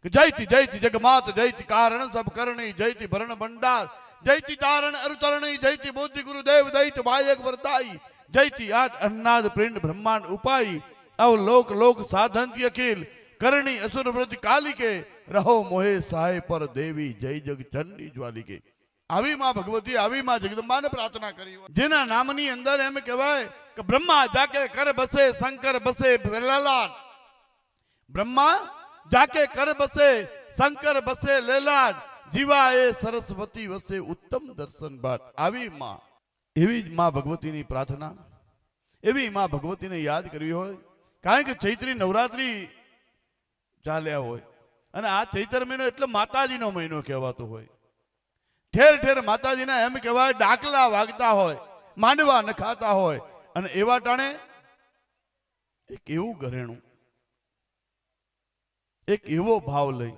जयति जयति जगमात जयति कारण सब करणी जयति भरण भंडार जयति तारण अरुतरणी जयति बुद्धि गुरुदेव जयति वायक वरदाई जयति आज अन्नाद पिंड ब्रह्मांड उपाई अव लोक लोक साधन अखिल करणी असुर व्रज काली के रहो मोहे सहाय पर देवी जय जग चंडी ज्वाली के આવી માં ભગવતી આવી માં જગદંબાને પ્રાર્થના કરી જેના નામની અંદર એમ કહેવાય કે બ્રહ્મા જાકે કર બસે શંકર બસે લેલાડ બ્રહ્મા જાકે કર બસે શંકર બસે લેલાડ જીવા એ સરસ્વતી વસે ઉત્તમ દર્શન ભાટ આવી માં એવી જ માં ભગવતીની પ્રાર્થના એવી માં ભગવતીને યાદ કરવી હોય કારણ કે ચૈત્રી નવરાત્રી ચાલ્યા હોય અને આ ચૈત્ર મહિનો એટલે માતાજીનો મહિનો કહેવાતો હોય ठेर ठेर माताजी ने एम कहवाय डाकला वागता होय मांडवा नखाता होय अने एवा टाणे एक एवं घरेणुं एक एवो भाव लई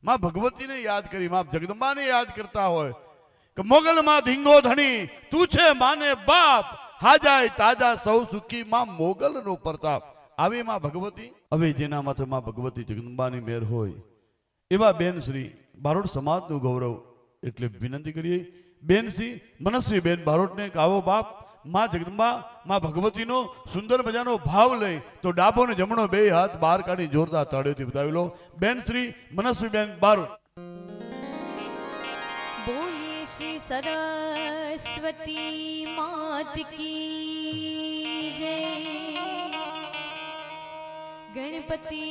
मां भगवती ने याद करी मां जगदंबा ने याद करता होय कि मोगल मां धींगो धणी तू छे माने बाप हाजाय ताजा सौ सुखी मां मोगल नो प्रताप आवी मां भगवती अवे जेना माथे मां भगवती जगदंबानी मेर होय एवा बेन श्री बारोट समाज नु गौरव એટલે વિનંતી કરીએ બેન શ્રી મનસ્વી બેન બારોટને કાવો બાપ માં જગદંબા માં ભગવતીનો સુંદર મજાનો ભાવ લઈ તો ડાબો ને જમણો બે હાથ બહાર કાઢી જોરદાર તાળીઓથી બતાવી લો બેન શ્રી મનસ્વી બેન બારોટ बोलिए श्री सरस्वती मात की जय गणपति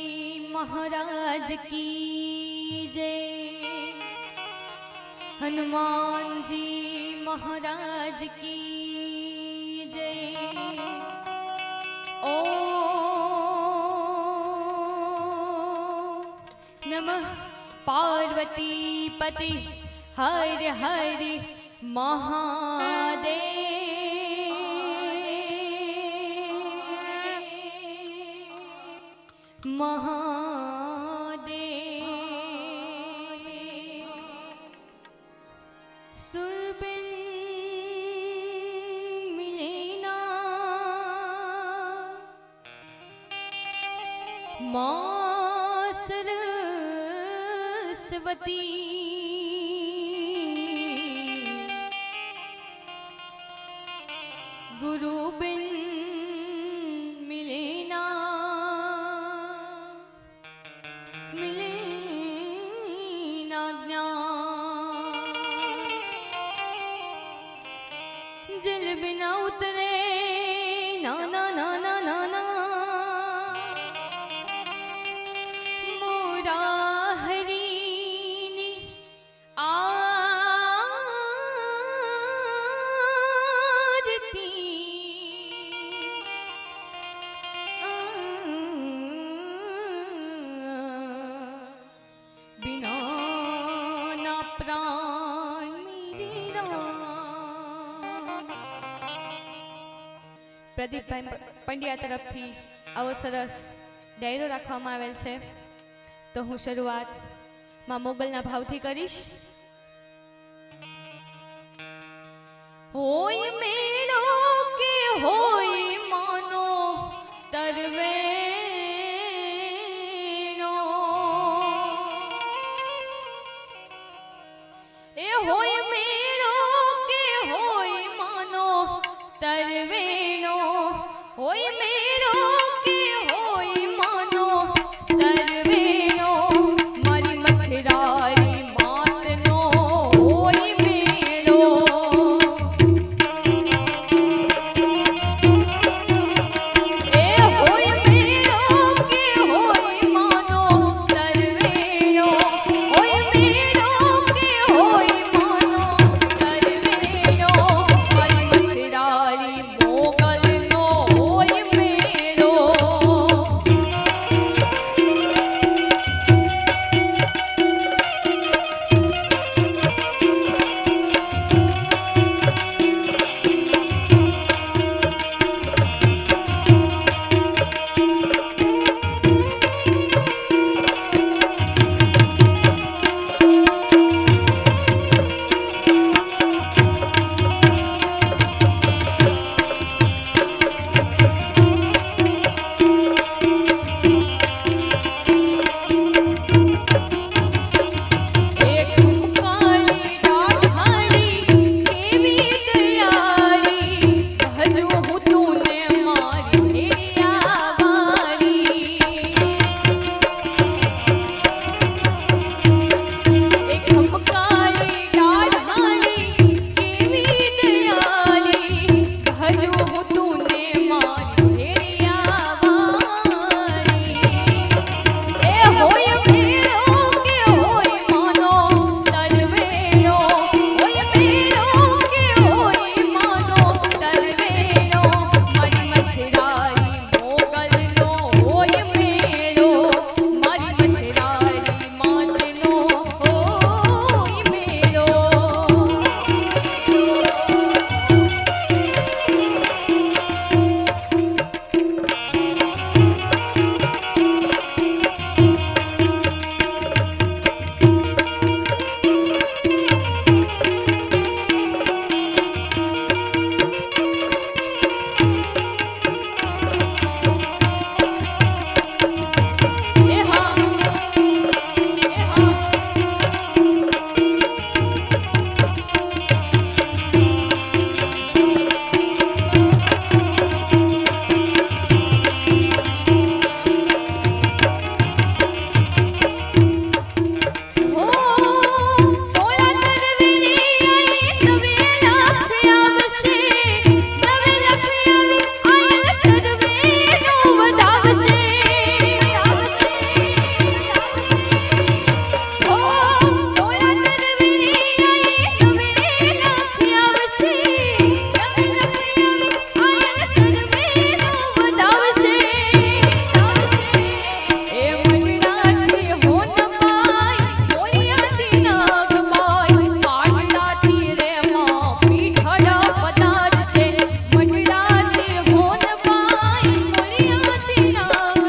महाराज की जय हनुमान जी महाराज की जय ओम नमः पार्वती पति हर हर महादेव सुरबिन मिलेना मां सरस्वती गुरु बिन मिलेना मिलेना ज्ञान जल बिना उतरे ना ना ना ना ना ना मोरा हरी आरती बिना ना प्राण मेरा પ્રદીપભાઈ પંડ્યા તરફથી આવો સરસ ડાયરો રાખવામાં આવેલ છે તો હું શરૂઆત માં મોગલના ભાવથી કરીશ હોય મેળો કે હોય માનો તરવેણો એ હોય મેળો કે હોય માનો તરવેણો होय मेरो के होय मानो तरवेनो मारी मछरारी मात नो होय मेरो ए होय मेरो વધાવશે ઓ તોલા તરવીણી આયે નવે લખી આવશે નવે લખી આયે તરવીણો વધાવશે એ મંડળાથી હોન પાય મોલિયાથી નાગ પાય કાટલાથી રે માં પીઠડા પધારશે મંડળાથી હોન પાય મોલિયાથી નાગ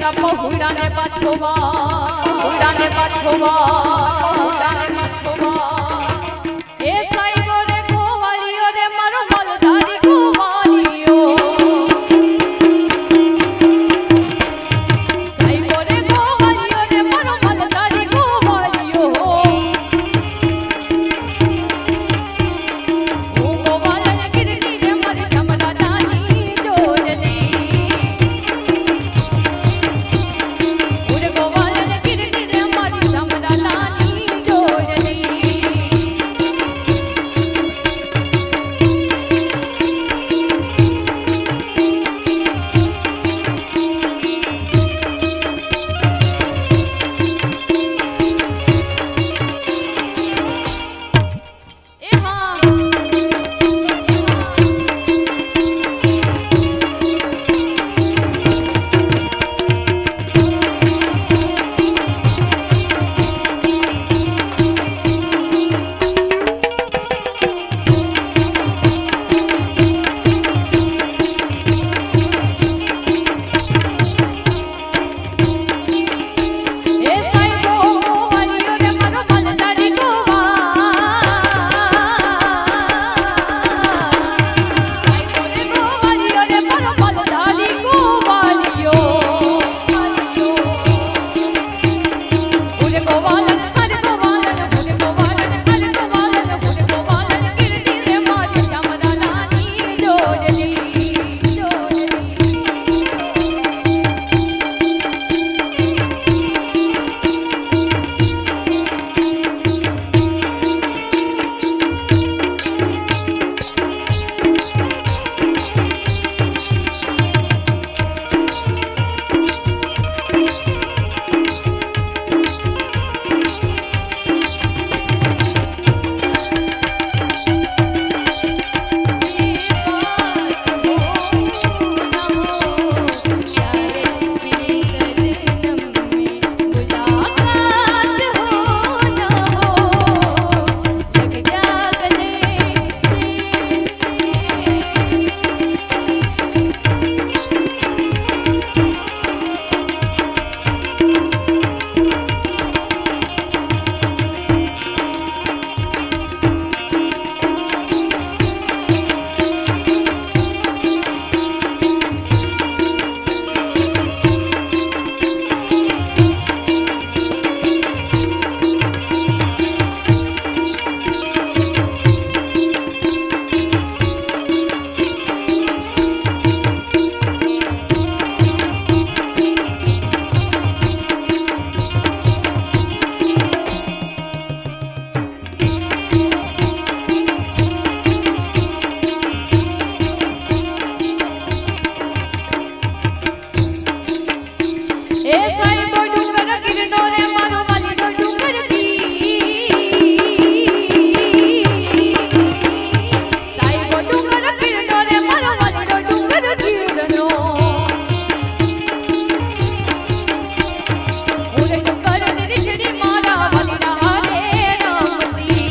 મારા પહોળાને પાછો પહોળાને પાછો પહોળાને પાછો એ સાઈબો રે ગોવાળીઓ રે મારો મલધારી ગોવાળીઓ સાઈબો રે ગોવાળીઓ રે મારો મલધારી ગોવાળીઓ ઓ ગોવાળને ગીરડી રે મારી સમરાદાની જોડલી ઓરે ગોવાળને ગીરડી રે મારી સમરાદાની જોડલી એ હા એ સાઈબો ગોવાળીઓ રે મારો મલધારી સાઈબો રે ગોવાળીઓ રે મારો મલધારી ગોવાળીઓ ઓરે ગોવાળન હર ગોવાળન ઓરે ગોવાળન હર ગોવાળન ઓરે ગોવાળન ગીરડી રે મારી સમરાદાની જોડલી એ સાઈબો ડુંગર ગીરનો રે મારો વાલીનો ડુંગર સાઈબો ડુંગર ગીરનો રે મારો વાલીનો ડુંગર ગીરનો ઓરે ડુંગર નીચડી મારા વાલીના હારે રમતી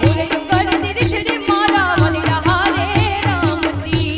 ઓરે ડુંગર નીચડી મારા વાલીના હારે રમતી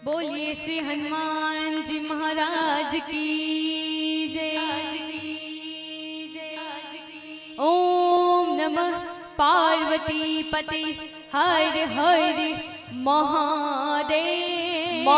बोलिए श्री हनुमान जी महाराज की जय। ओम नमः पार्वती पते हर हर महादेव।